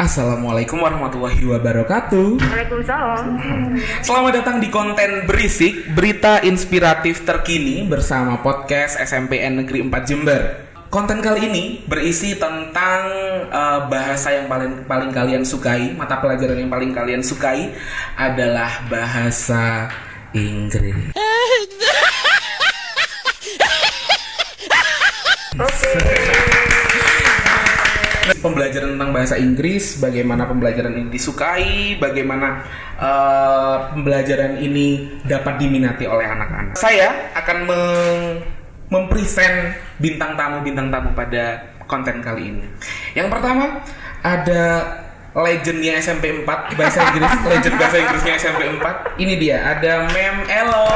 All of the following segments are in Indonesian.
Assalamualaikum warahmatullahi wabarakatuh. Waalaikumsalam. Selamat datang di konten berisik, berita inspiratif terkini bersama podcast SMPN Negeri 4 Jember. Konten kali ini berisi tentang bahasa yang paling kalian sukai, mata pelajaran yang paling kalian sukai adalah bahasa Inggris. Pembelajaran tentang bahasa Inggris, bagaimana pembelajaran ini disukai, bagaimana pembelajaran ini dapat diminati oleh anak-anak. Saya akan mempresent bintang tamu pada konten kali ini. Yang pertama ada legendnya SMP 4 bahasa Inggris, legend bahasa Inggrisnya SMP 4. Ini dia, ada Mem Elo.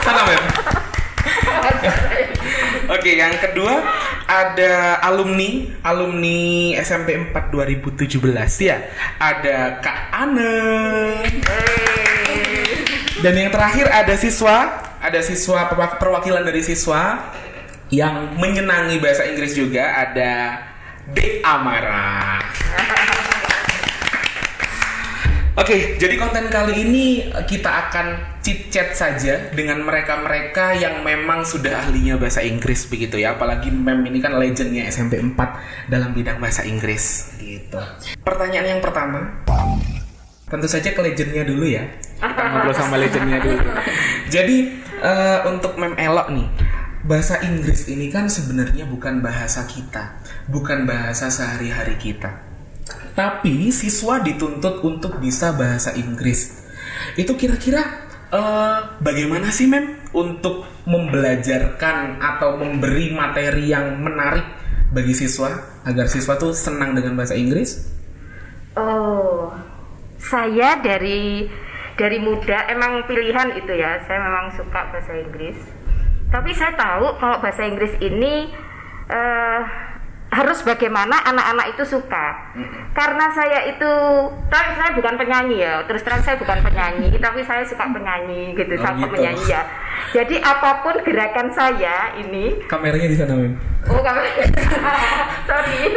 Sana Mem. Oke, yang kedua ada alumni SMP 4 2017 ya. Ada Kak Ane. Dan yang terakhir ada siswa perwakilan dari siswa yang menyenangi bahasa Inggris juga, ada Dek Amara. Oke, jadi konten kali ini kita akan chit-chat saja dengan mereka-mereka yang memang sudah ahlinya bahasa Inggris begitu ya. Apalagi Mem ini kan legendnya SMP 4 dalam bidang bahasa Inggris gitu. Pertanyaan yang pertama, tentu saja ke legendnya dulu ya. Kita ngobrol sama legendnya dulu. Jadi untuk Mem Elo nih, bahasa Inggris ini kan sebenarnya bukan bahasa kita, bukan bahasa sehari-hari kita. Tapi siswa dituntut untuk bisa bahasa Inggris. Itu kira-kira bagaimana sih Mem untuk membelajarkan atau memberi materi yang menarik bagi siswa agar siswa tuh senang dengan bahasa Inggris? Oh, saya dari muda emang pilihan itu ya. Saya memang suka bahasa Inggris. Tapi saya tahu kalau bahasa Inggris ini harus bagaimana anak-anak itu suka. Karena saya bukan penyanyi ya, terus terang saya bukan penyanyi, tapi saya suka penyanyi gitu, suka menyanyi ya. Jadi apapun gerakan saya ini. Kameranya di sana Mem. Oh, kameranya. Sorry.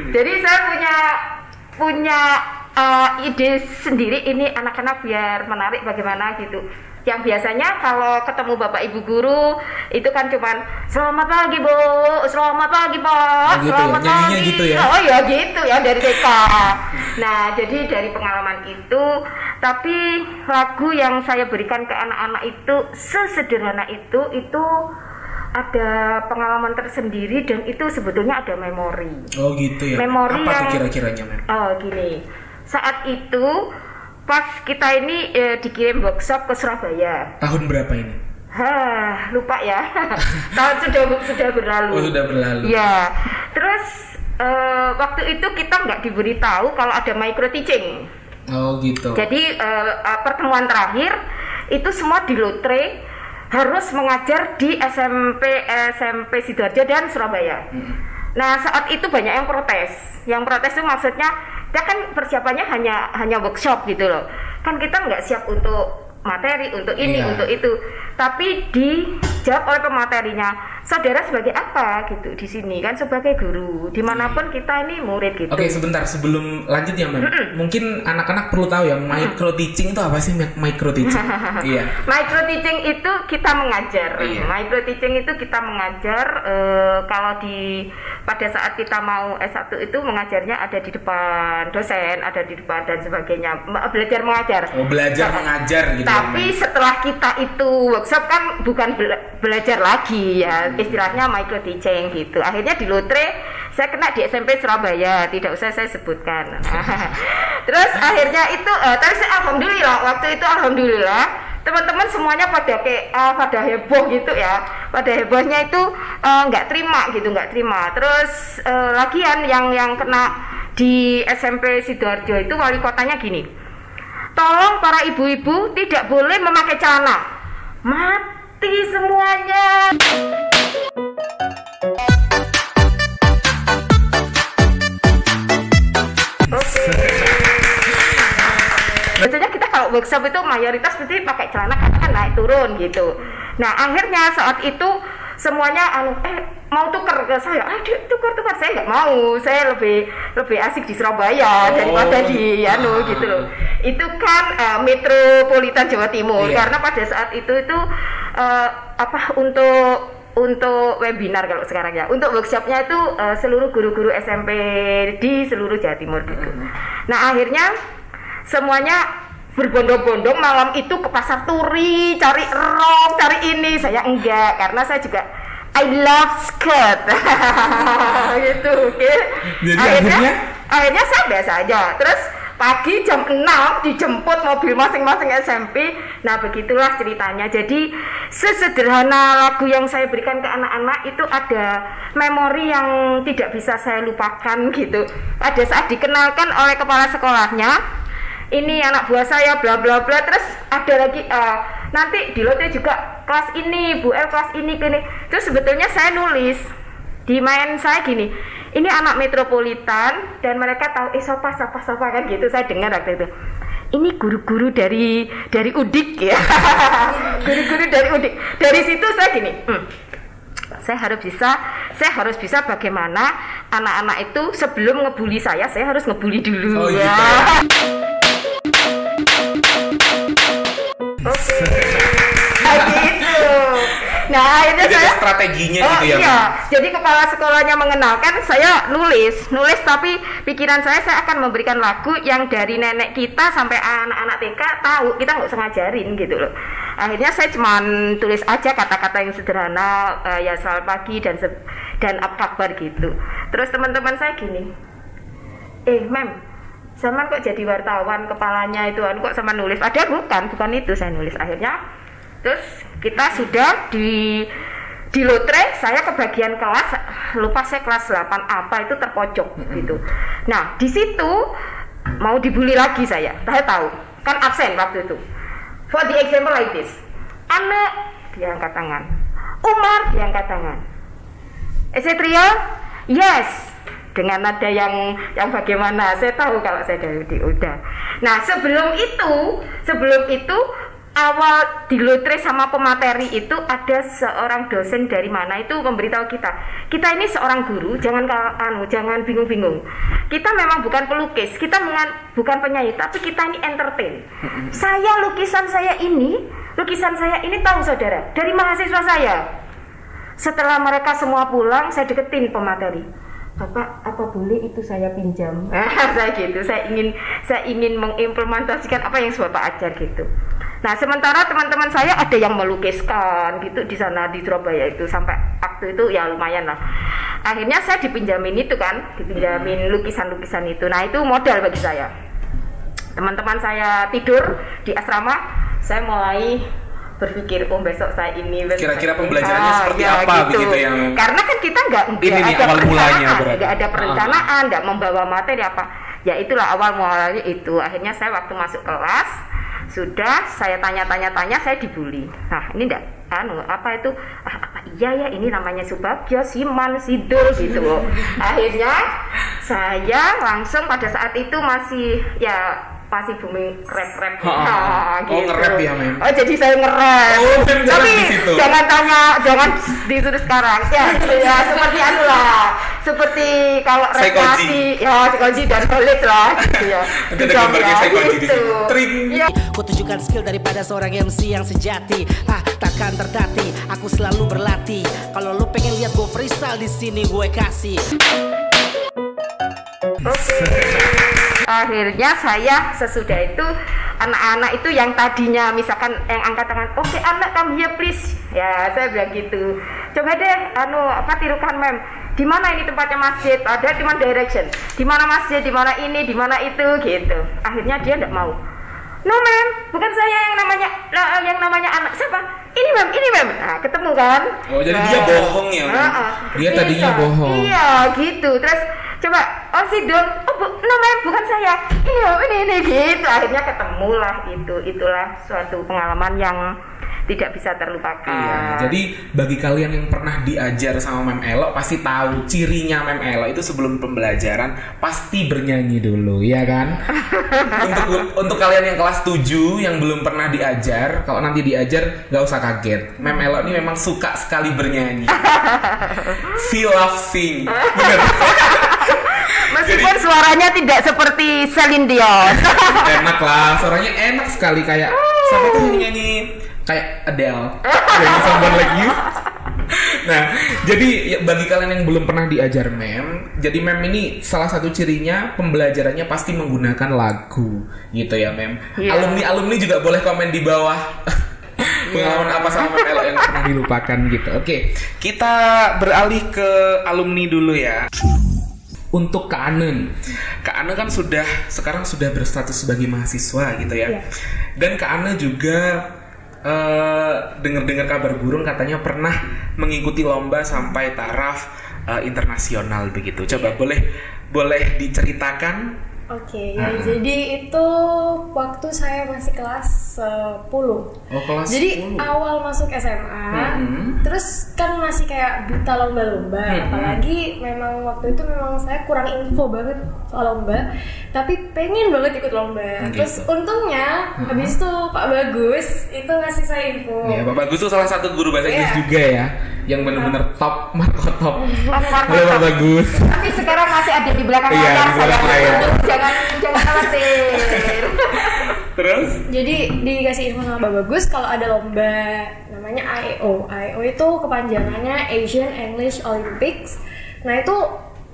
Jadi saya punya ide sendiri ini anak-anak biar menarik bagaimana gitu. Yang biasanya kalau ketemu bapak ibu guru itu kan cuman selamat pagi bu, selamat pagi pak, gitu selamat ya? pagi gitu ya? Oh ya gitu ya, dari TK. Nah jadi dari pengalaman itu, tapi lagu yang saya berikan ke anak-anak itu sesederhana itu ada pengalaman tersendiri dan itu sebetulnya ada memori. Oh gitu ya. Memori apa yang, tuh kira-kiranya Mem? Oh gini, saat itu pas kita ini dikirim workshop ke Surabaya. Tahun berapa ini? Lupa ya. Tahun sudah berlalu. Oh, sudah berlalu. Ya. Terus waktu itu kita nggak diberitahu kalau ada micro teaching. Oh gitu. Jadi pertemuan terakhir itu semua di Lotre harus mengajar di SMP Sidoarjo dan Surabaya. Nah saat itu banyak yang protes. Yang protes itu maksudnya kita kan persiapannya hanya workshop gitu loh. Kan kita nggak siap untuk materi, untuk ini, untuk itu. Tapi dijawab oleh pematerinya, saudara sebagai apa gitu di sini kan sebagai guru. Dimanapun kita ini murid gitu. Oke, sebentar sebelum lanjut ya Mem. Mungkin anak-anak perlu tahu ya micro teaching itu apa sih micro teaching? Iya. Micro teaching itu kita mengajar. Iya. Micro teaching itu kita mengajar kalau pada saat kita mau S1 itu mengajarnya ada di depan dosen, ada di depan dan sebagainya. Belajar mengajar. Oh, belajar mengajar gitu. Tapi setelah kita itu workshop kan bukan belajar lagi ya, istilahnya micro teaching gitu. Akhirnya di Lotre saya kena di SMP Surabaya, tidak usah saya sebutkan. Terus akhirnya itu tapi alhamdulillah waktu itu teman-teman semuanya pada heboh gitu ya. Pada hebohnya itu nggak terima. Terus lagian yang kena di SMP Sidoarjo itu wali kotanya gini, tolong para ibu-ibu tidak boleh memakai celana. Mati semuanya. Oke. Biasanya kita kalau workshop itu mayoritas pasti pakai celana karena kan naik turun gitu. Nah akhirnya saat itu semuanya mau tuker ke saya, aduh tuker saya nggak mau, saya lebih asik di Surabaya daripada di gitu loh. Itu kan metropolitan Jawa Timur, karena pada saat itu untuk webinar kalau sekarang ya, untuk workshopnya itu seluruh guru-guru SMP di seluruh Jawa Timur gitu. Nah akhirnya semuanya berbondong-bondong malam itu ke pasar Turi, cari rok, cari ini. Saya enggak, karena saya juga I love skirt gitu. Okay. Jadi akhirnya saya biasa aja. Terus pagi jam 6 dijemput mobil masing-masing SMP. Nah begitulah ceritanya. Jadi sesederhana lagu yang saya berikan ke anak-anak itu ada memori yang tidak bisa saya lupakan gitu. Pada saat dikenalkan oleh kepala sekolahnya, ini anak buah saya bla bla bla, terus ada lagi nanti di lote juga kelas ini, Bu El kelas ini gini. Terus sebetulnya saya nulis di main saya gini, ini anak metropolitan dan mereka tahu sopa kan gitu. Saya dengar waktu itu, ini guru-guru dari Udik ya. Guru-guru dari Udik. Dari situ saya gini, saya harus bisa bagaimana anak-anak itu sebelum ngebully saya harus ngebully dulu. Gitu. Oke. Gitu. Nah, akhirnya jadi saya strateginya gitu ya. Iya. Jadi kepala sekolahnya mengenalkan, saya nulis tapi pikiran saya akan memberikan lagu yang dari nenek kita sampai anak-anak TK tahu, kita nggak usah ngajarin gitu loh. Akhirnya saya cuma tulis aja kata-kata yang sederhana, ya selamat pagi dan apa kabar gitu. Terus teman-teman saya gini, Mem, zaman kok jadi wartawan kepalanya itu kok sama nulis? Ada bukan itu saya nulis. Akhirnya terus kita sudah di lotre, saya ke bagian kelas, lupa saya kelas 8 apa itu terpojok gitu. Nah di situ mau dibully lagi saya tahu kan absen waktu itu. For the example like this, Anak diangkat tangan, Umar diangkat tangan, Esetria yes, dengan nada yang bagaimana, saya tahu kalau saya udah. Nah sebelum itu awal di lotre sama pemateri itu ada seorang dosen dari mana itu memberitahu kita ini seorang guru, jangan bingung-bingung. Kita memang bukan pelukis, kita bukan penyair, tapi kita ini entertain. Lukisan saya ini tahu saudara dari mahasiswa saya. Setelah mereka semua pulang, saya deketin pemateri. Bapak, apa boleh itu saya pinjam? Saya gitu, saya ingin mengimplementasikan apa yang Bapak ajar gitu. Nah, sementara teman-teman saya ada yang melukiskan gitu di sana di Surabaya itu, sampai waktu itu ya lumayan lah. Akhirnya saya dipinjamin lukisan-lukisan itu. Nah, itu modal bagi saya. Teman-teman saya tidur di asrama, saya mulai berpikir besok saya ini kira-kira pembelajarannya seperti apa gitu. Begitu yang karena kan kita nggak ada perencanaan, nggak membawa materi apa ya, itulah awal mulanya itu. Akhirnya saya waktu masuk kelas sudah saya tanya saya dibully. Nah ini enggak apa iya ini namanya Subagio, Siman, Sidul gitu loh. Akhirnya saya langsung pada saat itu masih booming rap gitu. Nge-rap ya Mem. Jadi saya nge-rap. Tapi jangan disuruh sekarang. Ya seperti seperti kalau rekreasi psikologi dan solid lah gitu ya. Ku tunjukkan skill daripada seorang MC yang sejati. Takkan tertatih, aku selalu berlatih. Kalau lu pengen lihat gue freestyle di sini gue kasih. Akhirnya saya sesudah itu anak-anak itu yang tadinya misalkan yang angkat tangan, oke anak come here please, ya saya bilang gitu, coba deh tirukan Mem, di mana ini tempatnya masjid, ada di mana direction, di mana masjid, di mana ini, di mana itu gitu. Akhirnya dia tidak mau. No Mem, bukan saya yang namanya anak, siapa? Ini Mem. Nah, ketemu kan? Oh, jadi dia bohong ya Mem. Dia tadinya bohong. Iya, gitu. Terus coba, Sidul, no Mem, bukan saya. Ini gitu. Akhirnya ketemulah itulah suatu pengalaman yang tidak bisa terlupakan. Iya, jadi bagi kalian yang pernah diajar sama Mem Elo pasti tahu cirinya Mem Elo itu sebelum pembelajaran pasti bernyanyi dulu, ya kan? untuk kalian yang kelas 7 yang belum pernah diajar, kalau nanti diajar nggak usah kaget. Mem Elo ini memang suka sekali bernyanyi. She loves sing. Bener. Meskipun suaranya tidak seperti Celine Dion. Enak lah, suaranya enak sekali kayak siapa tuh yang nyanyi kayak Adele. Yang Someone Like You. Nah, jadi ya, bagi kalian yang belum pernah diajar Mem, jadi Mem ini salah satu cirinya pembelajarannya pasti menggunakan lagu, gitu ya Mem. Yeah. Alumni juga boleh komen di bawah. Pengalaman apa sama Mem Elo yang pernah dilupakan gitu. Oke, kita beralih ke alumni dulu ya. Untuk Kak Ane kan sekarang sudah berstatus sebagai mahasiswa gitu ya. Dan Kak Ane juga dengar kabar burung katanya pernah mengikuti lomba sampai taraf internasional begitu. Coba boleh diceritakan? Oke, ya jadi itu waktu saya masih kelas 10. Oh, kelas jadi 10. awal masuk SMA, terus kan masih kayak buta lomba-lomba, apalagi memang waktu itu memang saya kurang info banget soal lomba, tapi pengen banget ikut lomba. Terus untungnya habis itu Pak Bagus itu ngasih saya info. Ya, Pak Bagus itu salah satu guru bahasa Inggris juga ya, yang benar-benar top, Marco top. Halo Pak Bagus. Tapi sekarang masih ada di belakang Iya, layar di belakang saya. layar. Jangan khawatir. Terus? Jadi dikasih info sama Mbak Bagus kalau ada lomba namanya AEO. AEO itu kepanjangannya Asian English Olympics. Nah itu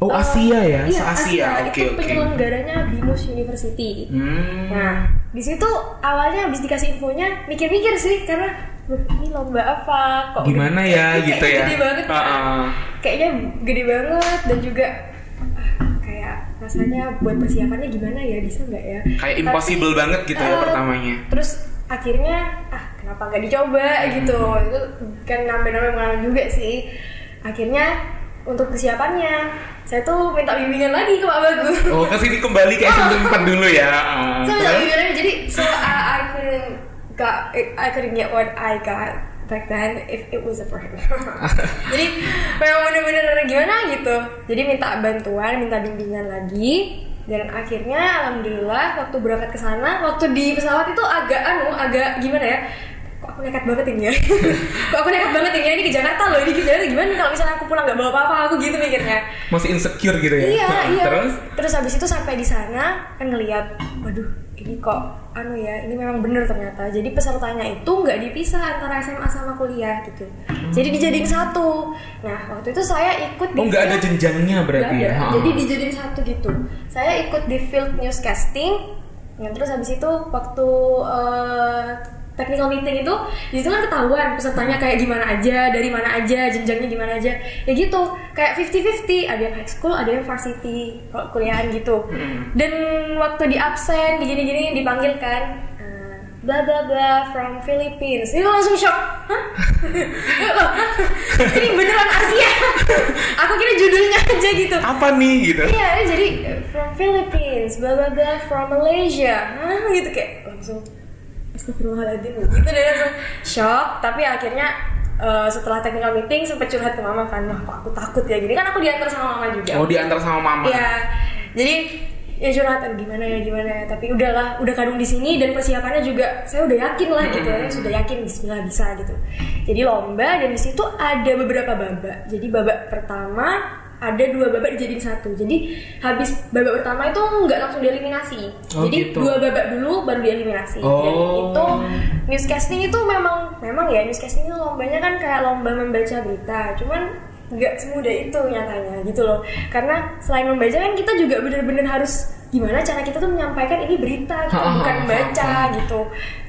Asia ya? Iya, Se-Asia. Itu Oke. penyelenggaranya Binus University. Nah di situ awalnya habis dikasih infonya mikir-mikir sih karena ini lomba apa? Kok Gimana ya kayak gitu ya? Gede banget kan? Kayaknya gede banget dan juga kayak rasanya buat persiapannya gimana ya, bisa nggak ya? Kayak impossible banget gitu ya pertamanya. Terus akhirnya kenapa nggak dicoba gitu? Itu kan nambah-nambah pengalaman juga sih. Akhirnya untuk persiapannya saya tuh minta bimbingan lagi ke Pak Bagus. Oh, kesini kembali ke SMP 4 dulu ya. Saya minta bimbingan jadi I couldn't get what I got back then if it was for him. Jadi memang bener-bener gimana gitu. Jadi minta bantuan, minta bimbingan lagi. Dan akhirnya alhamdulillah waktu berangkat ke sana, waktu di pesawat itu agak gimana ya? Kok aku nekat banget ini ya? Kok aku nekat banget ini ke Jakarta loh, ini ke Jakarta gimana kalau misalnya aku pulang nggak bawa apa-apa, aku gitu mikirnya. Masih insecure gitu ya? Iya. Terus habis itu sampai di sana kan ngelihat, waduh ini kok ini memang bener ternyata. Jadi pesertanya itu nggak dipisah antara SMA sama kuliah gitu. Jadi dijadiin satu. Nah waktu itu saya ikut di nggak ada jenjangnya berarti ya? Jadi dijadiin satu gitu. Saya ikut di field newscasting. Yang terus habis itu waktu technical meeting itu di situ kan ketahuan pesertanya kayak gimana aja, dari mana aja, jenjangnya gimana aja. Ya gitu, kayak 50-50, ada yang high school, ada yang varsity, kuliahan gitu. Dan waktu di absen, di gini-gini dipanggil kan, bla bla bla from Philippines. Ini langsung shock. Hah? Ini beneran Asia. Aku kira judulnya aja gitu. Apa nih gitu? Iya, jadi from Philippines, bla bla bla from Malaysia. Hah, gitu kayak langsung astagfirullahaladzim gitu, dan langsung shock. Tapi akhirnya setelah technical meeting sempat curhat ke mama kan, wah kok aku takut ya gini, kan aku diantar sama mama juga. Oh, diantar sama mama. Iya, jadi ya curhat gimana ya, tapi udahlah, udah kadung di sini dan persiapannya juga saya udah yakin lah gitu ya, sudah yakin bismillah bisa gitu. Jadi lomba dan di situ ada beberapa babak. Jadi babak pertama ada 2 babak dijadiin satu. Jadi habis babak pertama itu nggak langsung dieliminasi. Jadi gitu. 2 babak dulu baru dieliminasi. Dan itu newscasting itu memang ya newscasting itu lombanya kan kayak lomba membaca berita. Cuman nggak semudah itu nyatanya gitu loh. Karena selain membaca kan kita juga benar-benar harus gimana cara kita tuh menyampaikan ini berita, kita bukan baca gitu.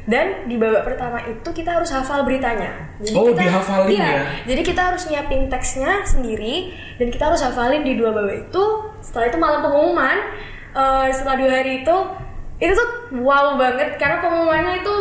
Dan di babak pertama itu kita harus hafal beritanya. Jadi dihafalin ya? Jadi kita harus nyiapin teksnya sendiri dan kita harus hafalin di 2 babak itu. Setelah itu malam pengumuman, setelah 2 hari itu tuh wow banget karena pengumumannya itu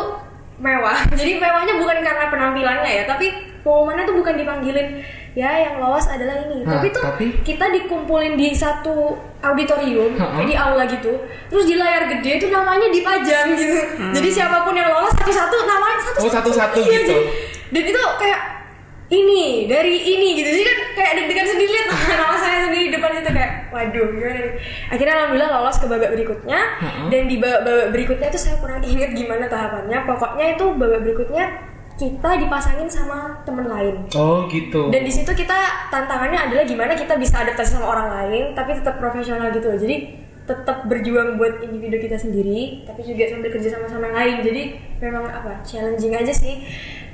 mewah. Jadi mewahnya bukan karena penampilannya ya, tapi pengumumannya tuh bukan dipanggilin ya yang lolos adalah ini. Tapi kita dikumpulin di satu auditorium, kayak di aula gitu. Terus di layar gede itu namanya dipajang gitu. Jadi siapapun yang lolos satu-satu namanya satu-satu iya, gitu. Dan itu kayak ini dari ini gitu, jadi kan kayak deg-degan sendiri lihat nama saya sendiri di depan itu kayak waduh gimana nih. Akhirnya alhamdulillah lolos ke babak berikutnya. Dan di babak berikutnya itu saya kurang inget gimana tahapannya, pokoknya itu babak berikutnya kita dipasangin sama temen lain. Oh gitu. Dan di situ kita tantangannya adalah gimana kita bisa adaptasi sama orang lain tapi tetap profesional gitu. Jadi tetap berjuang buat individu kita sendiri tapi juga sambil kerja sama yang lain. Jadi memang challenging aja sih.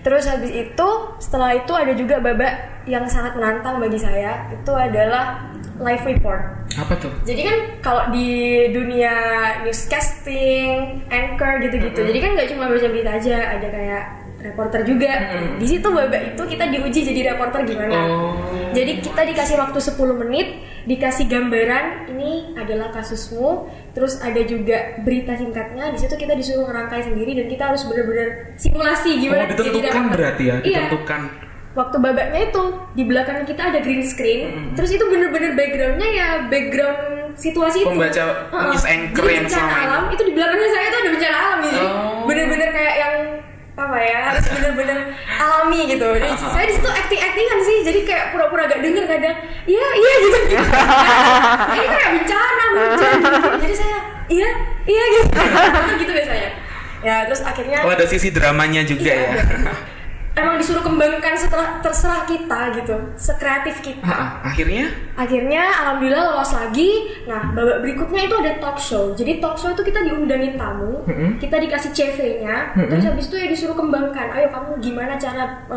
Terus habis itu setelah itu ada juga babak yang sangat menantang bagi saya, itu adalah live report. Apa tuh? Jadi kan kalau di dunia newscasting, anchor gitu-gitu, jadi kan nggak cuma baca berita aja, ada kayak reporter juga. Di situ babak itu kita diuji jadi reporter gimana. Jadi kita dikasih waktu 10 menit, dikasih gambaran ini adalah kasusmu, terus ada juga berita singkatnya. Di situ kita disuruh ngerangkai sendiri dan kita harus benar-benar simulasi gimana jadi ditentukan berarti ya, ditentukan. Iya. Waktu babaknya itu di belakang kita ada green screen, terus itu bener-bener backgroundnya ya background situasi itu. Pembaca news anchor yang bencana alam itu di belakangnya saya itu ada bencana alam gitu. Bener-bener kayak yang harus bener-bener alami gitu. Jadi saya di situ acting-actingan sih, jadi kayak pura-pura gak denger kadang. Iya gitu. Ini kayak bencana hujan gitu. Jadi saya iya gitu. Gitu biasanya. Ya terus akhirnya. Ada sisi dramanya juga ya. Emang disuruh kembangkan setelah terserah kita gitu, sekreatif kita. Akhirnya alhamdulillah lolos lagi. Nah babak berikutnya itu ada talk show. Jadi talk show itu kita diundangin tamu, kita dikasih CV-nya, terus habis itu ya disuruh kembangkan. Ayo kamu gimana cara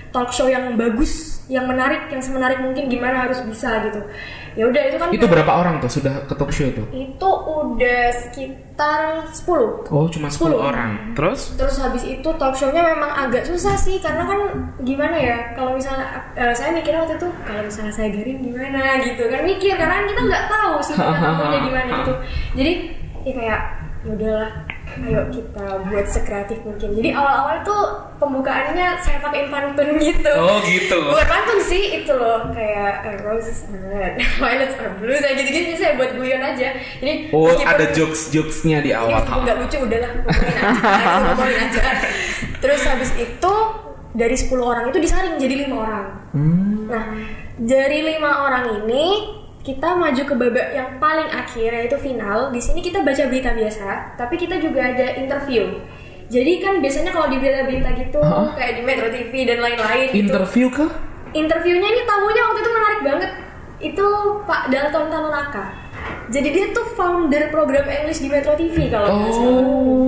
talk show yang bagus, yang menarik, yang semenarik mungkin gimana harus bisa gitu. Ya udah itu kan. Itu berapa orang tuh sudah ke talk show itu? Itu udah sekitar 10. Oh cuma 10 orang. Terus habis itu talk show-nya memang agak susah sih karena kan gimana ya, kalau misalnya saya mikirnya waktu itu kalau misalnya saya garing gimana gitu kan, mikir karena kita nggak tahu sih tamunya gimana gitu. Jadi ya kayak ya udahlah, ayo kita buat sekreatif mungkin. Jadi awal-awal tuh pembukaannya saya pakein pantun gitu. Oh gitu. Buat pantun sih itu loh, kayak roses are red, violets are blue, saya gitu-gitu saya buat guyon aja. Jadi ada jokes-jokesnya di awal. Ini nggak lucu, udahlah ngomongin aja. Terus habis itu dari 10 orang itu disaring jadi 5 orang. Nah dari 5 orang ini kita maju ke babak yang paling akhir yaitu final. Di sini kita baca berita biasa, tapi kita juga ada interview. Jadi kan biasanya kalau di berita-berita gitu kayak di Metro TV dan lain-lain. Interview gitu. kah? Interviewnya ini tamunya waktu itu menarik banget. Itu Pak Dalton Tanunaka. Jadi dia tuh founder program English di Metro TV kalau nggak salah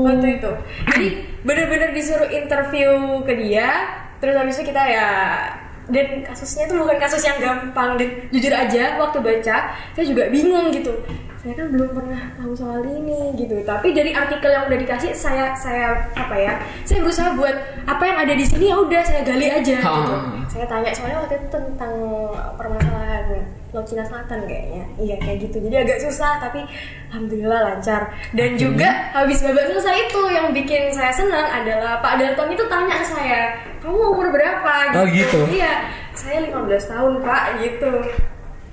waktu itu. Jadi bener-bener disuruh interview ke dia. Terus habis itu kita ya, dan kasusnya itu bukan kasus yang gampang. Dan jujur aja waktu baca saya juga bingung gitu. Saya kan belum pernah tahu soal ini gitu. Tapi dari artikel yang udah dikasih saya berusaha buat apa yang ada di sini ya udah saya gali aja gitu. Saya tanya soalnya waktu itu tentang permasalahan Laut Cina Selatan kayaknya. Iya kayak gitu. Jadi agak susah tapi alhamdulillah lancar. Dan juga habis babak selesai itu yang bikin saya senang adalah Pak Dalton itu tanya ke saya, "Kamu umur berapa?" gitu. Oh gitu. Iya, saya 15 tahun, Pak, gitu.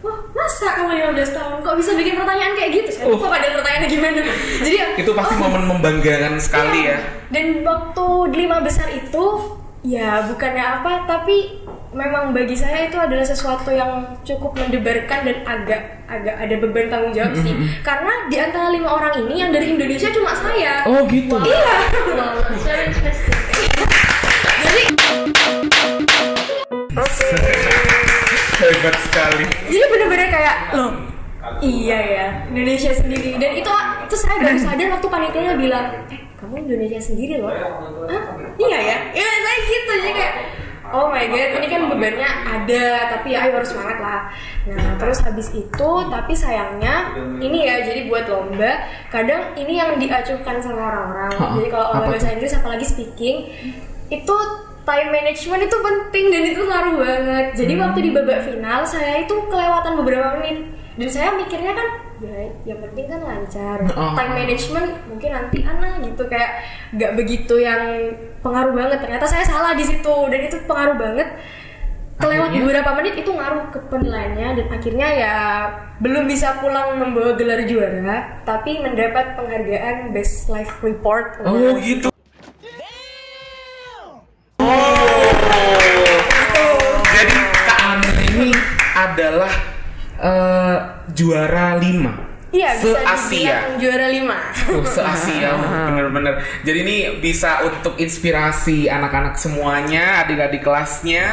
Wah, masa kamu 15 tahun? Kok bisa bikin pertanyaan kayak gitu? Saya lupa pada pertanyaannya gimana. Jadi itu pasti momen membanggakan sekali ya. Dan waktu di 5 besar itu ya bukannya apa, tapi memang bagi saya itu adalah sesuatu yang cukup mendebarkan dan agak ada beban tanggung jawab sih. Karena di antara 5 orang ini yang dari Indonesia cuma saya. Oh gitu. Wow. Iya. Very interesting. Jadi hebat sekali. Jadi bener-bener kayak loh, iya ya Indonesia sendiri. Dan itu saya baru sadar waktu panitianya bilang, kamu Indonesia sendiri loh. Hah? Iya ya? Iya saya gitu. Jadi kayak oh my god, ini kan bebannya ada, tapi ya ayo harus semangat lah. Nah terus habis itu, tapi sayangnya ini ya, jadi buat lomba kadang ini yang diacuhkan sama orang-orang. Jadi kalau lomba bahasa Inggris apalagi speaking itu time management itu penting dan itu ngaruh banget. Jadi waktu di babak final saya itu kelewatan beberapa menit dan saya mikirnya kan ya yang penting kan lancar. Time management mungkin nanti gitu, kayak nggak begitu yang pengaruh banget. Ternyata saya salah di situ dan itu pengaruh banget. kelewat Akhirnya? beberapa menit itu ngaruh ke penilaiannya dan akhirnya ya belum bisa pulang membawa gelar juara tapi mendapat penghargaan Best Life Report. Oh gitu. Jadi Kak Ana ini adalah juara 5 Iya, bisa se-Asia. dibilang juara 5. Se-Asia, bener-bener. Jadi ini bisa untuk inspirasi anak-anak semuanya, adik-adik kelasnya,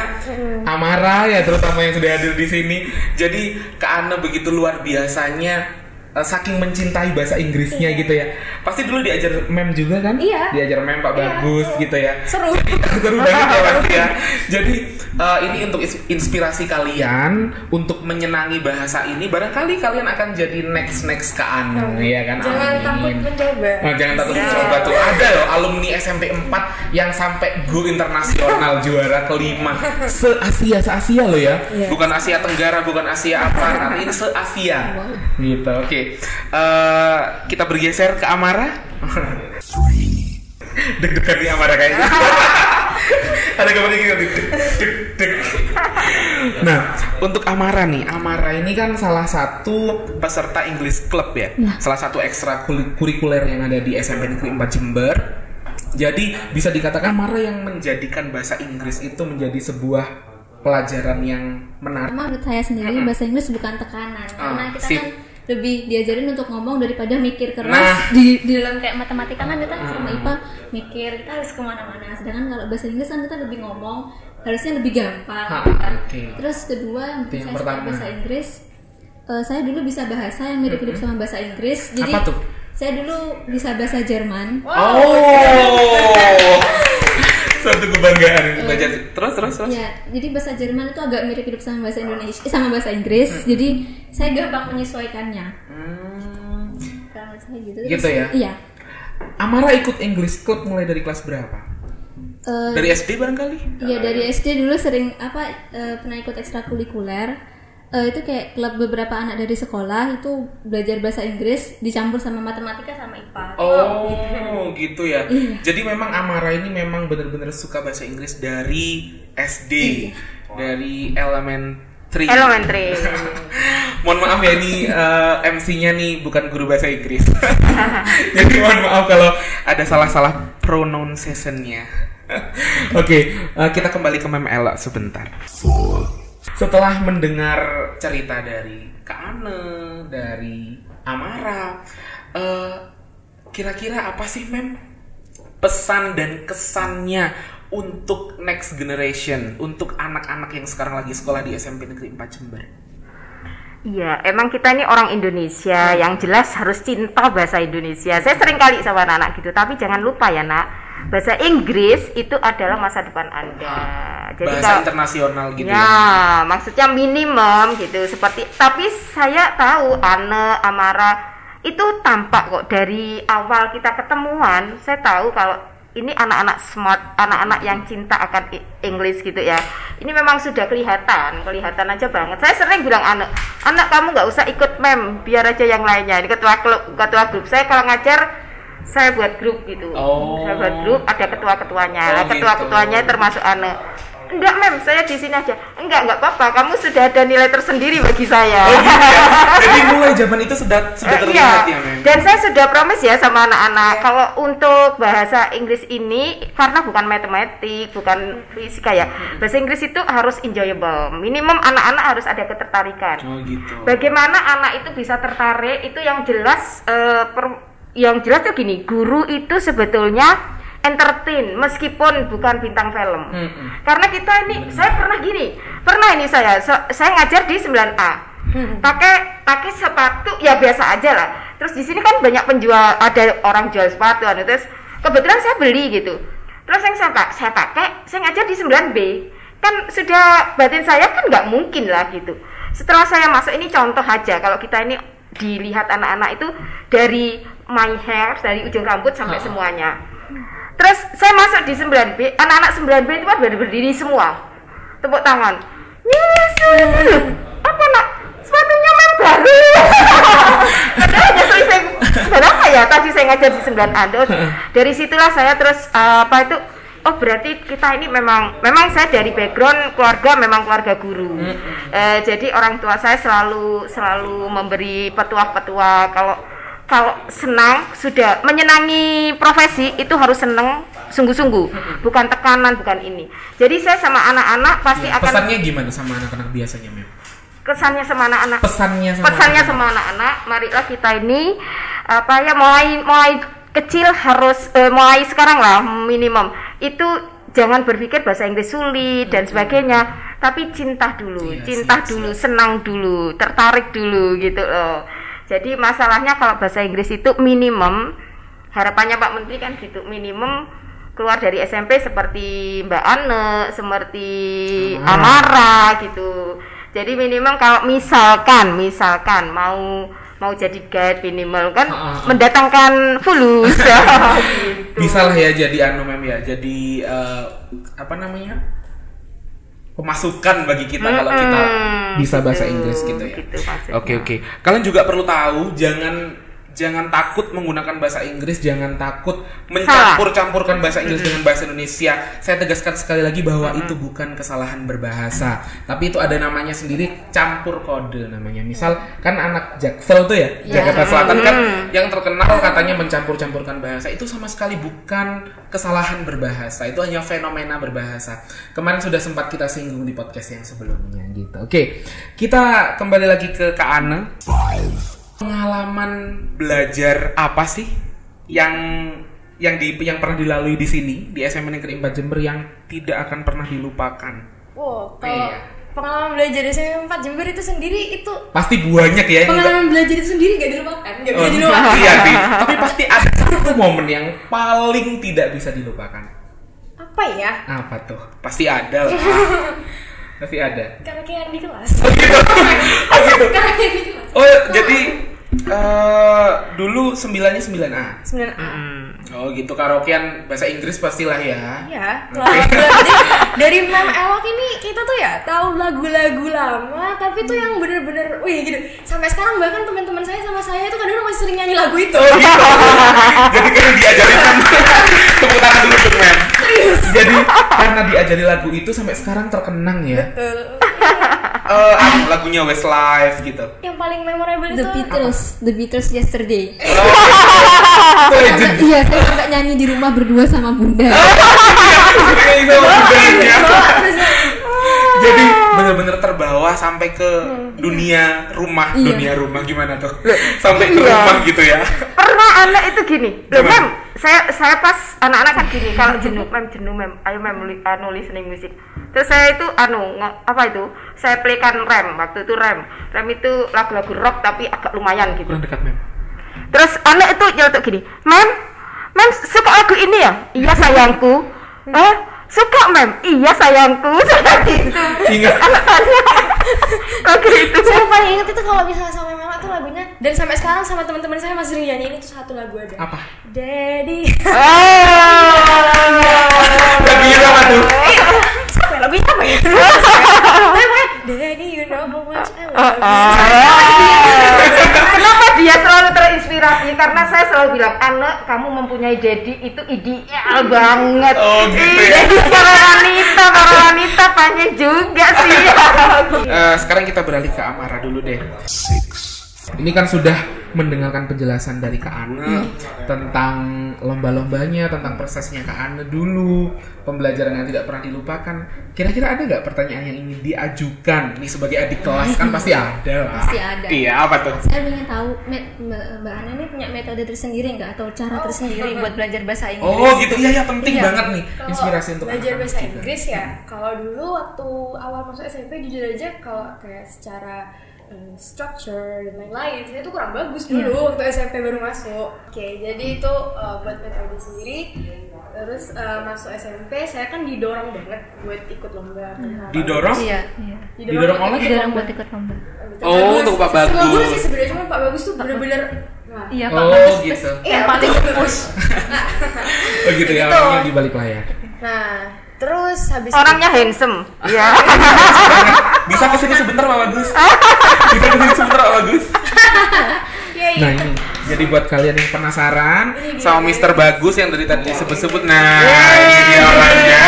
Amara ya terutama yang sudah hadir di sini. Jadi Kak Ana begitu luar biasanya. Saking mencintai bahasa Inggrisnya gitu ya. Pasti dulu diajar mem juga kan? Iya. Diajar mem Pak Bagus gitu ya. Seru. Seru banget ya pasti ya. Jadi ini untuk inspirasi kalian untuk menyenangi bahasa ini. Barangkali kalian akan jadi next Kak Ana, ya kan? Jangan takut Amin. mencoba. Nah, jangan takut mencoba tuh. Ada loh alumni SMP 4 yang sampai go internasional juara kelima se-Asia loh ya. Iya. Bukan Asia Tenggara, bukan Asia apa, tapi ini se-Asia. Gitu. Oke. Kita bergeser ke Amara. Deg-degan nih Amara kayaknya. Ada gambar gitu. Deg-deg. Nah, untuk Amara nih, Amara ini kan salah satu peserta English Club ya. Salah satu ekstrakurikuler yang ada di SMP Negeri 4 Jember. Jadi bisa dikatakan Amara yang menjadikan bahasa Inggris itu menjadi sebuah pelajaran yang menarik. Menurut saya sendiri bahasa Inggris bukan tekanan karena kita sip. kan lebih diajarin untuk ngomong daripada mikir keras. Nah. di dalam kayak matematika kan kita sama IPA mikir kita harus kemana-mana, sedangkan kalau bahasa Inggris kan kita lebih ngomong harusnya lebih gampang kan? Oke. Terus kedua yang bikin Yang saya suka pertama. bahasa Inggris, saya dulu bisa bahasa yang mirip-mirip sama bahasa Inggris. Jadi Apa tuh? saya dulu bisa bahasa Jerman. Oh, suatu kebanggaan belajar. Terus. Ya, jadi bahasa Jerman itu agak mirip-mirip sama bahasa Indonesia, sama bahasa Inggris. Jadi saya gampang menyesuaikannya. Kalau saya gitu. Gitu ya? Iya. Amara ikut English Club mulai dari kelas berapa? Dari SD barangkali? Iya, dari SD dulu sering pernah ikut ekstrakurikuler. Itu kayak klub beberapa anak dari sekolah itu belajar bahasa Inggris dicampur sama matematika sama IPA. Oh, gitu ya. Iya. Jadi memang Amara ini memang benar-benar suka bahasa Inggris dari SD, dari elementary. Mohon maaf ya ini MC-nya nih bukan guru bahasa Inggris. Jadi mohon maaf kalau ada salah-salah pronunciation-nya. Oke, kita kembali ke Mem Ella sebentar. Setelah mendengar cerita dari Kak Ana, dari Amara, kira-kira apa sih Mem pesan dan kesannya untuk next generation, untuk anak-anak yang sekarang lagi sekolah di SMP Negeri 4 Jember? Iya, emang kita ini orang Indonesia, yang jelas harus cinta bahasa Indonesia. Saya sering kali sama anak-anak gitu, tapi jangan lupa ya nak, bahasa Inggris itu adalah masa depan Anda. Jadi Bahasa internasional gitu ya, maksudnya minimum gitu. Tapi saya tahu Amara itu tampak kok dari awal kita ketemuan. Saya tahu kalau ini anak-anak smart, anak-anak yang cinta akan English gitu ya. Ini memang sudah kelihatan aja banget. Saya sering bilang anak kamu nggak usah ikut mem, biar aja yang lainnya. Ini ketua grup saya kalau ngajar saya buat grup gitu. Saya buat grup, ada ketua-ketuanya. Ketua-ketuanya termasuk enggak mem, saya di sini aja. Enggak apa-apa, kamu sudah ada nilai tersendiri bagi saya. Jadi mulai zaman itu sudah terlihat ya mem. Dan saya sudah promise ya sama anak-anak, kalau untuk bahasa Inggris ini karena bukan matematik, bukan fisika ya. Bahasa Inggris itu harus enjoyable. Minimum anak-anak harus ada ketertarikan. Oh gitu. Bagaimana anak itu bisa tertarik itu yang jelas yang jelas tuh gini, guru itu sebetulnya entertain meskipun bukan bintang film. Karena kita ini saya ngajar di 9A. Pakai sepatu ya biasa aja lah. Terus di sini kan banyak penjual, ada orang jual sepatu terus kebetulan saya beli gitu. Terus yang saya pakai, saya ngajar di 9B. Kan sudah batin saya kan nggak mungkin lah gitu. Setelah saya masuk, ini contoh aja kalau kita ini dilihat anak-anak itu dari my hair, dari ujung rambut sampai semuanya. Terus saya masuk di 9B, anak-anak 9B itu kan berdiri semua, tepuk tangan. Yes, apa nak? Sepatunya mem baru. Katanya berapa ya? Tadi saya ngajar di 9A. Dari situlah saya terus oh berarti kita ini memang saya dari background keluarga memang keluarga guru. Jadi orang tua saya selalu memberi petua-petua kalau senang sudah menyenangi profesi itu harus senang sungguh-sungguh, bukan tekanan, bukan ini. Jadi saya sama anak-anak pasti akan. Pesannya gimana sama anak-anak biasanya, Mem? Kesannya sama anak-anak. Pesannya sama anak-anak, marilah kita ini mulai kecil harus mulai sekarang lah minimum. Itu jangan berpikir bahasa Inggris sulit dan sebagainya, tapi cinta dulu, senang dulu, tertarik dulu gitu loh. Jadi masalahnya kalau bahasa Inggris itu minimum, harapannya Pak Menteri kan gitu, minimum keluar dari SMP seperti Mbak Ane, seperti Amara gitu. Jadi minimum kalau misalkan mau jadi guide minimal kan mendatangkan fulus. Gitu. Bisa lah ya jadi Mem ya. Jadi pemasukan bagi kita kalau kita bisa bahasa Inggris gitu ya. Oke. Kalian juga perlu tahu jangan takut menggunakan bahasa Inggris, jangan takut mencampur-campurkan bahasa Inggris dengan bahasa Indonesia. Saya tegaskan sekali lagi bahwa itu bukan kesalahan berbahasa, tapi itu ada namanya sendiri, campur kode namanya. Misal kan anak Jaksel tuh ya, Jakarta Selatan kan yang terkenal katanya mencampur-campurkan bahasa. Itu sama sekali bukan kesalahan berbahasa, itu hanya fenomena berbahasa. Kemarin sudah sempat kita singgung di podcast yang sebelumnya gitu. Oke, kita kembali lagi ke Kak Ane. Pengalaman belajar apa sih yang pernah dilalui di sini di SMA Negeri 4 Jember yang tidak akan pernah dilupakan? Wow, kalau pengalaman belajar di SMA 4 Jember itu sendiri itu pasti banyak ya. Pengalaman belajar itu sendiri gak dilupakan, Iya sih. Tapi pasti ada satu momen yang paling tidak bisa dilupakan. Apa ya? Apa tuh? Pasti ada lah. Pasti ada. Karaokean di kelas. Karaokean di kelas. Oh, jadi dulu 9-nya 9A. 9A. Oh gitu, karaokean bahasa Inggris pastilah ya. Iya. Dari Mem Elok ini kita tuh ya tahu lagu-lagu lama, tapi tuh yang bener-bener, gitu. Sampai sekarang bahkan teman-teman saya sama saya itu kadang masih sering nyanyi lagu itu. Oh gitu. Jadi karena diajarin kan tepuk tangan dulu untuk Mem. Jadi karena diajari lagu itu sampai sekarang terkenang ya. Betul. Lagunya Westlife gitu. Yang paling memorable itu The Beatles Yesterday. Itu legend. Iya, saya sampai nyanyi di rumah berdua sama Bunda. Jadi benar-benar terbawa sampai ke dunia rumah gimana tuh? Sampai ke rumah gitu ya. Pernah anak itu gini, Mem, saya pas anak-anak kan gini, kalau jenuh Mem, ayo Mem listening musik. Terus saya itu saya playkan rem, waktu itu rem itu lagu-lagu rock tapi agak lumayan gitu. Kurang dekat Mem. Terus anak itu nyelotok gini, Mem suka lagu ini ya? Iya sayangku. Suka Mem? Iya sayangku. Ingat. Oke itu. Saya paling ingat itu kalau misalnya sama Mem tuh lagunya, dan sampai sekarang sama teman-teman saya masih sering nyanyiin itu satu lagu aja. Apa? Daddy. Lagunya apa tuh? Lagunya apa ya? Daddy, you know how much I love you. Kenapa dia selalu terinspirasi? Karena saya selalu bilang, anak kamu mempunyai daddy itu ideal banget. Oh gitu ya. Jadi para wanita banyak juga sih. Sekarang kita beralih ke Amara dulu deh. Ini kan sudah mendengarkan penjelasan dari Kak Ane tentang lomba-lombanya, tentang prosesnya Kak Ane dulu, pembelajaran yang tidak pernah dilupakan. Kira-kira ada nggak pertanyaan yang ingin diajukan nih sebagai adik kelas? Kan pasti ada lah. Pasti ada. Iya, apa tuh? Saya ingin tahu Mbak Ana ini punya metode tersendiri nggak atau cara tersendiri buat belajar bahasa Inggris? Oh gitu, iya penting banget nih inspirasi untuk belajar anak-anak bahasa juga. Inggris ya. Kalau dulu waktu awal masuk SMP jujur aja kalau kayak secara structure dan lain-lain saya tuh kurang bagus dulu waktu SMP baru masuk. Oke, jadi itu buat metode sendiri. Terus masuk SMP saya kan didorong banget buat ikut lomba. Didorong? Iya. Didorong oleh? Didorong buat ikut lomba. Oh, untuk Pak Bagus. Semua guru sih sebenarnya, cuma Pak Bagus tuh bener-bener Iya, Pak Oh Bagus gitu. yang paling push. Oh gitu ya, orangnya di balik layar. Nah, terus habis Orangnya handsome. Iya. Bisa kesini sebentar Pak Bagus? Bisa kesini sebentar Pak Bagus? Iya. Nah ini Jadi buat kalian yang penasaran sama Mr. Bagus yang dari tadi disebut-sebut, nah ini dia orangnya.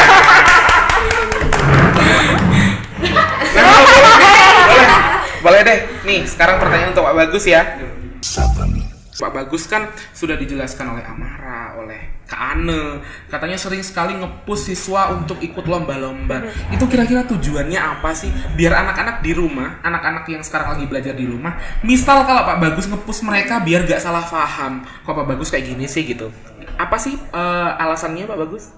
Nah, boleh deh. Nih, sekarang pertanyaan untuk Pak Bagus ya. Pak Bagus kan sudah dijelaskan oleh Amara, oleh Kak Ane, katanya sering sekali nge-push siswa untuk ikut lomba-lomba. Itu kira-kira tujuannya apa sih? Biar anak-anak di rumah, anak-anak yang sekarang lagi belajar di rumah, misal kalau Pak Bagus nge-push mereka biar gak salah paham, kok Pak Bagus kayak gini sih gitu. Apa sih alasannya Pak Bagus?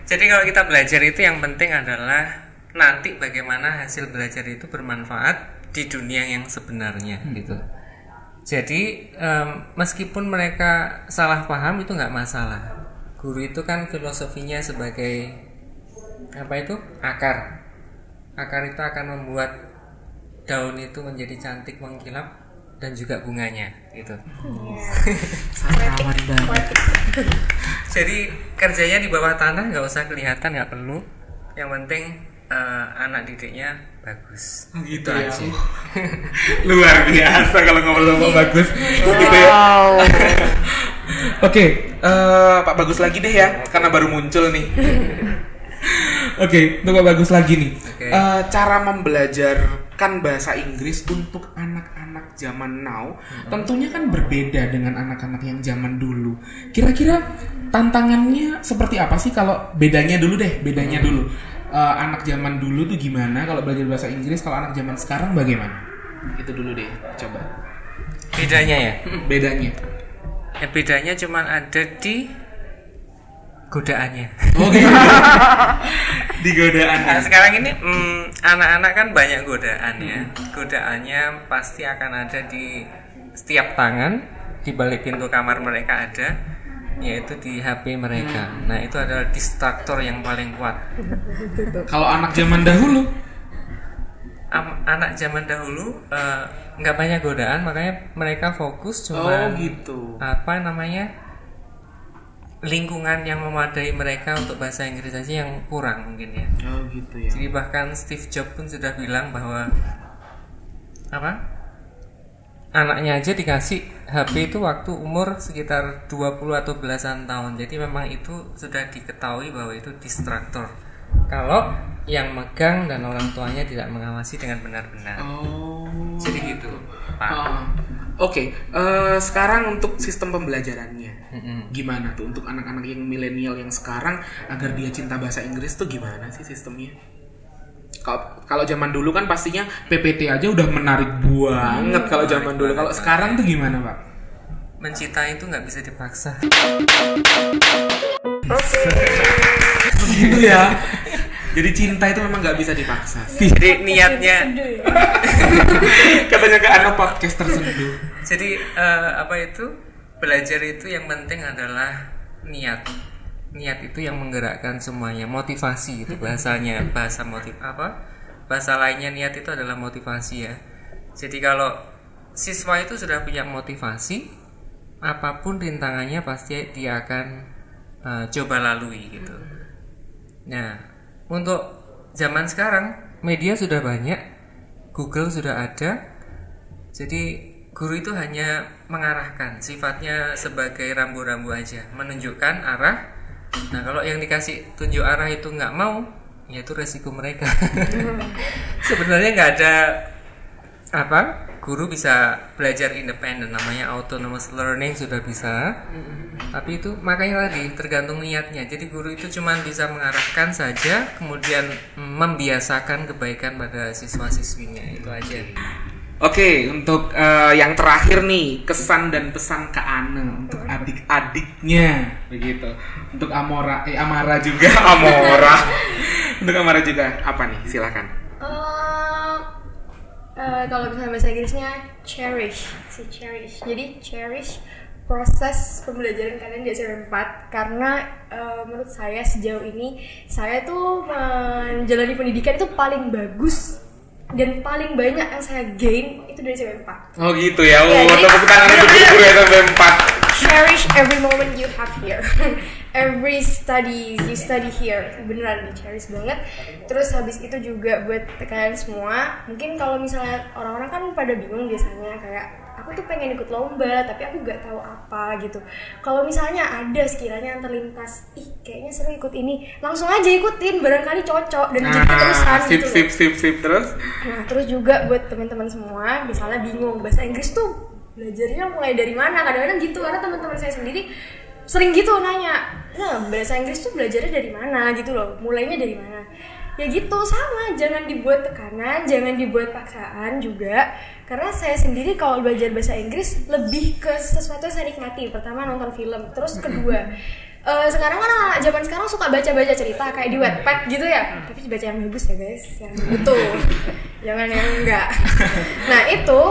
Jadi kalau kita belajar itu yang penting adalah nanti bagaimana hasil belajar itu bermanfaat di dunia yang sebenarnya gitu. Jadi meskipun mereka salah paham itu nggak masalah. Guru itu kan filosofinya sebagai apa itu? Akar. Akar itu akan membuat daun itu menjadi cantik mengkilap dan juga bunganya gitu. Sastrawan banget. Jadi kerjanya di bawah tanah nggak usah kelihatan, nggak perlu. Yang penting anak didiknya bagus. Gitu ya. Luar biasa kalau ngomong-ngomong Bagus. Gitu ya. Oke, Pak Bagus lagi deh ya, karena baru muncul nih. Oke, untuk Pak Bagus lagi nih. Cara membelajarkan bahasa Inggris untuk anak-anak zaman now tentunya kan berbeda dengan anak-anak yang zaman dulu. Kira-kira tantangannya seperti apa sih kalau bedanya dulu deh, bedanya dulu. Anak zaman dulu tuh gimana kalau belajar bahasa Inggris, kalau anak zaman sekarang bagaimana? Itu dulu deh, coba. Bedanya ya? Bedanya. Ya bedanya cuma ada di godaannya. Oh gitu. Di godaannya. Nah, sekarang ini anak-anak kan banyak godaannya. Godaannya pasti akan ada di setiap tangan, di balik pintu kamar mereka ada, yaitu di HP mereka. Nah itu adalah distraktor yang paling kuat. Kalau anak zaman dahulu, anak zaman dahulu nggak banyak godaan, makanya mereka fokus cuma gitu. apa namanya lingkungan yang memadai mereka untuk bahasa Inggris aja yang kurang mungkin ya. Oh gitu ya. Jadi bahkan Steve Jobs pun sudah bilang bahwa apa? Anaknya aja dikasih HP itu waktu umur sekitar 20 atau belasan tahun. Jadi memang itu sudah diketahui bahwa itu distraktor. Kalau yang megang dan orang tuanya tidak mengawasi dengan benar-benar. Oh. Jadi gitu, Pak. Oke, sekarang untuk sistem pembelajarannya gimana tuh untuk anak-anak yang milenial yang sekarang agar dia cinta bahasa Inggris tuh gimana sih sistemnya? Kalau zaman dulu kan pastinya PPT aja udah menarik banget kalau zaman dulu. Kalau sekarang tuh gimana, Pak? Mencintai itu nggak bisa dipaksa. Gitu ya. Jadi cinta itu memang nggak bisa dipaksa. Jadi niatnya. Katanya ke anak podcast tersentuh. Jadi apa itu? Belajar itu yang penting adalah niat. Niat itu yang menggerakkan semuanya. Motivasi itu bahasanya. Bahasa lainnya niat itu adalah motivasi ya. Jadi kalau siswa itu sudah punya motivasi, apapun rintangannya pasti dia akan coba lalui gitu. Nah, untuk zaman sekarang media sudah banyak, Google sudah ada. Jadi guru itu hanya mengarahkan, sifatnya sebagai rambu-rambu aja, menunjukkan arah. Nah, kalau yang dikasih tunjuk arah itu nggak mau, ya itu resiko mereka. Sebenarnya nggak ada guru bisa belajar independen, namanya autonomous learning sudah bisa. Tapi itu makanya tadi tergantung niatnya. Jadi guru itu cuma bisa mengarahkan saja, kemudian membiasakan kebaikan pada siswa-siswinya, itu aja. Oke, untuk yang terakhir nih, kesan dan pesan Kak Ane untuk adik-adiknya begitu. Untuk Amara juga Untuk Amara juga apa nih? Silakan. Kalau misalnya bahasa Inggrisnya cherish. Jadi cherish proses pembelajaran kalian di SMP 4 karena menurut saya sejauh ini saya tuh menjalani pendidikan itu paling bagus dan paling banyak yang saya gain itu dari SMP 4. Oh gitu ya. Tepuk tangan untuk guru SMP 4. Cherish every moment you have here. Every study you study here, beneran di-cherish banget. Terus habis itu juga buat kalian semua, mungkin kalau misalnya orang-orang kan pada bingung biasanya kayak aku tuh pengen ikut lomba tapi aku nggak tahu apa gitu. Kalau misalnya ada sekiranya yang terlintas, ih kayaknya seru ikut ini, langsung aja ikutin, barangkali cocok dan jadi keterusan gitu loh. Sip terus. Nah terus juga buat teman-teman semua, misalnya bingung bahasa Inggris tuh belajarnya mulai dari mana, kadang-kadang gitu, karena teman-teman saya sendiri sering gitu nanya, nah bahasa Inggris tuh belajarnya dari mana gitu loh, mulainya dari mana. Ya gitu, sama, jangan dibuat tekanan, jangan dibuat paksaan juga. Karena saya sendiri kalau belajar bahasa Inggris lebih ke sesuatu yang saya nikmati. Pertama nonton film, terus kedua sekarang kan anak zaman sekarang suka baca-baca cerita kayak di Wattpad gitu ya. Tapi baca yang bagus ya guys, yang betul, jangan yang enggak. Nah itu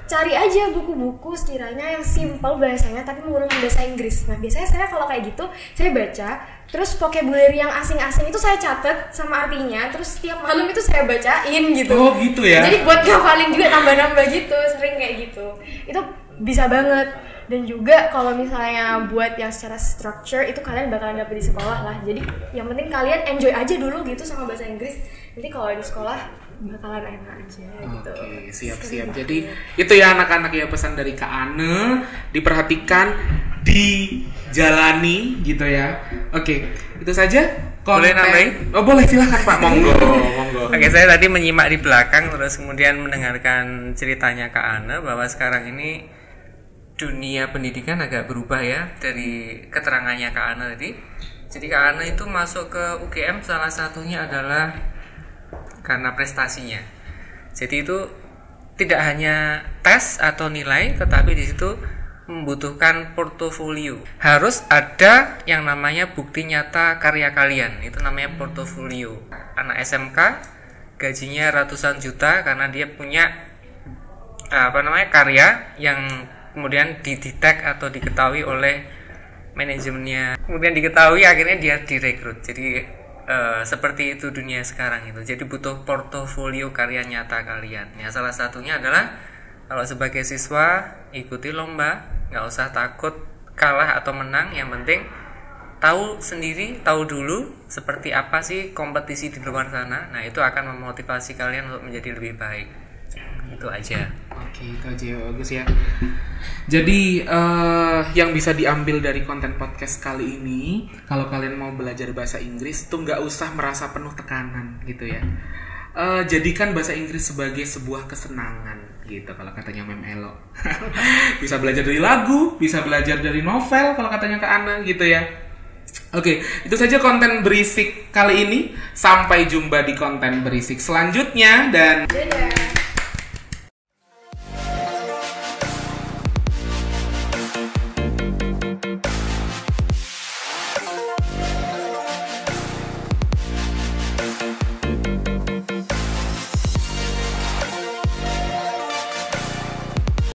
cari aja buku-buku sekiranya yang simple bahasanya tapi menggunakan bahasa Inggris. Nah biasanya saya kalau kayak gitu saya baca, terus vocabulary yang asing-asing itu saya catat sama artinya, terus setiap malam itu saya bacain gitu. Oh gitu ya. Jadi buat ngafalin juga nambah-nambah gitu, sering kayak gitu. Itu bisa banget. Dan juga kalau misalnya buat yang secara structure itu kalian bakalan dapet di sekolah lah. Jadi yang penting kalian enjoy aja dulu gitu sama bahasa Inggris. Nanti kalau di sekolah bakalan enak aja gitu. Oke, siap. Jadi itu ya anak-anak ya, pesan dari Kak Ane, diperhatikan, dijalani gitu ya. Oke, itu saja. Boleh nambahin? Oh boleh, silakan Pak. Monggo. Oke, saya tadi menyimak di belakang terus kemudian mendengarkan ceritanya Kak Ane bahwa sekarang ini dunia pendidikan agak berubah ya dari keterangannya Kak Ane tadi. Jadi Kak Ane itu masuk ke UGM salah satunya adalah karena prestasinya. Jadi itu tidak hanya tes atau nilai, tetapi di situ membutuhkan portofolio. Harus ada yang namanya bukti nyata karya kalian. Itu namanya portofolio. Anak SMK gajinya ratusan juta karena dia punya karya yang kemudian didetek atau diketahui oleh manajemennya. Kemudian diketahui akhirnya dia direkrut. Jadi seperti itu dunia sekarang itu. Jadi butuh portofolio karya nyata kalian. Ya salah satunya adalah kalau sebagai siswa ikuti lomba, nggak usah takut kalah atau menang. Yang penting tahu sendiri, tahu dulu seperti apa sih kompetisi di luar sana. Nah itu akan memotivasi kalian untuk menjadi lebih baik. Itu aja. Oke, itu aja ya, bagus ya. Jadi yang bisa diambil dari konten podcast kali ini, kalau kalian mau belajar bahasa Inggris tuh nggak usah merasa penuh tekanan gitu ya. Jadikan bahasa Inggris sebagai sebuah kesenangan gitu kalau katanya Mem Elo. Bisa belajar dari lagu, bisa belajar dari novel kalau katanya Kak Ana gitu ya. Oke, itu saja konten berisik kali ini. Sampai jumpa di konten berisik selanjutnya dan Dadah.